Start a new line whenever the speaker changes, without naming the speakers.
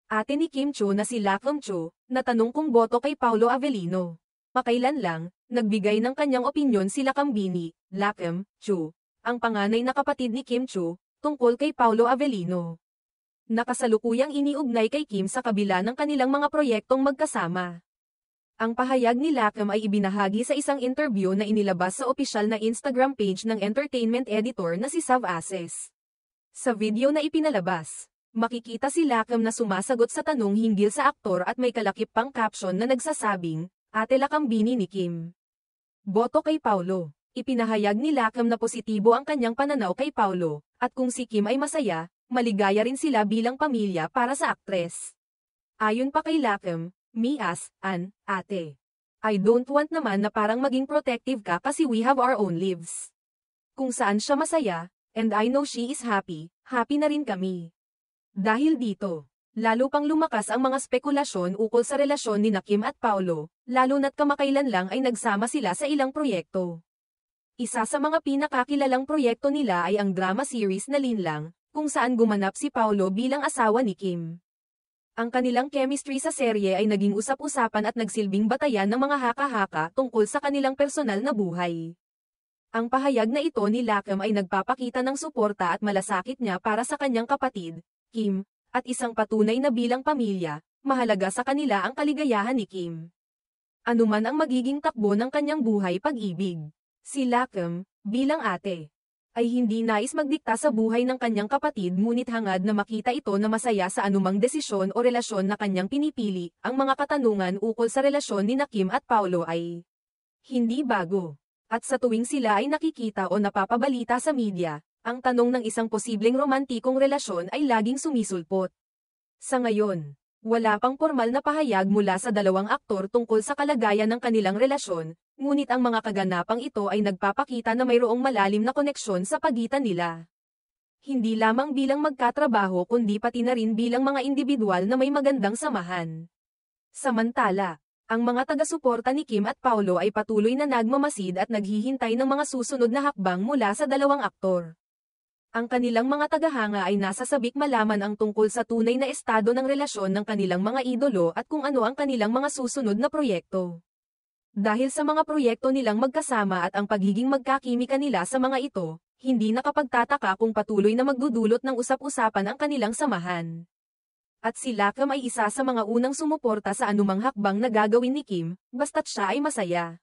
ate ni Kim Chiu na si Lakem Chiu, natanong kung boto kay Paulo Avellino. Makailan lang, nagbigay ng kanyang opinyon si Lakambini, Lakem Chiu, ang panganay na kapatid ni Kim Chiu, tungkol kay Paulo Avellino. Nakasalukuyang iniugnay kay Kim sa kabila ng kanilang mga proyektong magkasama. Ang pahayag ni Lakem ay ibinahagi sa isang interview na inilabas sa opisyal na Instagram page ng entertainment editor na si Sav Aces. Sa video na ipinalabas, makikita si Lakem na sumasagot sa tanong hinggil sa aktor at may kalakip pang caption na nagsasabing, Ate Lakambini ni Kim. Boto kay Paulo. Ipinahayag ni Lakem na positibo ang kanyang pananaw kay Paulo, at kung si Kim ay masaya, maligaya rin sila bilang pamilya para sa aktres. Ayon pa kay Lakem, me as an ate. I don't want naman na parang maging protective ka kasi we have our own lives. Kung saan siya masaya, and I know she is happy, happy na rin kami. Dahil dito, lalo pang lumakas ang mga spekulasyon ukol sa relasyon ni Kim at Paulo, lalo na't kamakailan lang ay nagsama sila sa ilang proyekto. Isa sa mga pinakakilalang proyekto nila ay ang drama series na Linlang, kung saan gumanap si Paulo bilang asawa ni Kim. Ang kanilang chemistry sa serye ay naging usap-usapan at nagsilbing batayan ng mga haka-haka tungkol sa kanilang personal na buhay. Ang pahayag na ito ni Lakem ay nagpapakita ng suporta at malasakit niya para sa kanyang kapatid, Kim, at isang patunay na bilang pamilya, mahalaga sa kanila ang kaligayahan ni Kim. Anuman ang magiging takbo ng kanyang buhay pag-ibig, si Lakem, bilang ate, ay hindi nais magdikta sa buhay ng kanyang kapatid ngunit hangad na makita ito na masaya sa anumang desisyon o relasyon na kanyang pinipili. Ang mga katanungan ukol sa relasyon ni Kim at Paulo ay hindi bago. At sa tuwing sila ay nakikita o napapabalita sa media, ang tanong ng isang posibleng romantikong relasyon ay laging sumisulpot. Sa ngayon, wala pang formal na pahayag mula sa dalawang aktor tungkol sa kalagayan ng kanilang relasyon, ngunit ang mga kaganapang ito ay nagpapakita na mayroong malalim na koneksyon sa pagitan nila. Hindi lamang bilang magkatrabaho kundi pati na rin bilang mga individual na may magandang samahan. Samantala, ang mga taga-suporta ni Kim at Paulo ay patuloy na nagmamasid at naghihintay ng mga susunod na hakbang mula sa dalawang aktor. Ang kanilang mga tagahanga ay nasa sabik malaman ang tungkol sa tunay na estado ng relasyon ng kanilang mga idolo at kung ano ang kanilang mga susunod na proyekto. Dahil sa mga proyekto nilang magkasama at ang pagiging magkakimika nila sa mga ito, hindi nakapagtataka kung patuloy na magdudulot ng usap-usapan ang kanilang samahan. At si Lakem ay isa sa mga unang sumuporta sa anumang hakbang na gagawin ni Kim, basta't siya ay masaya.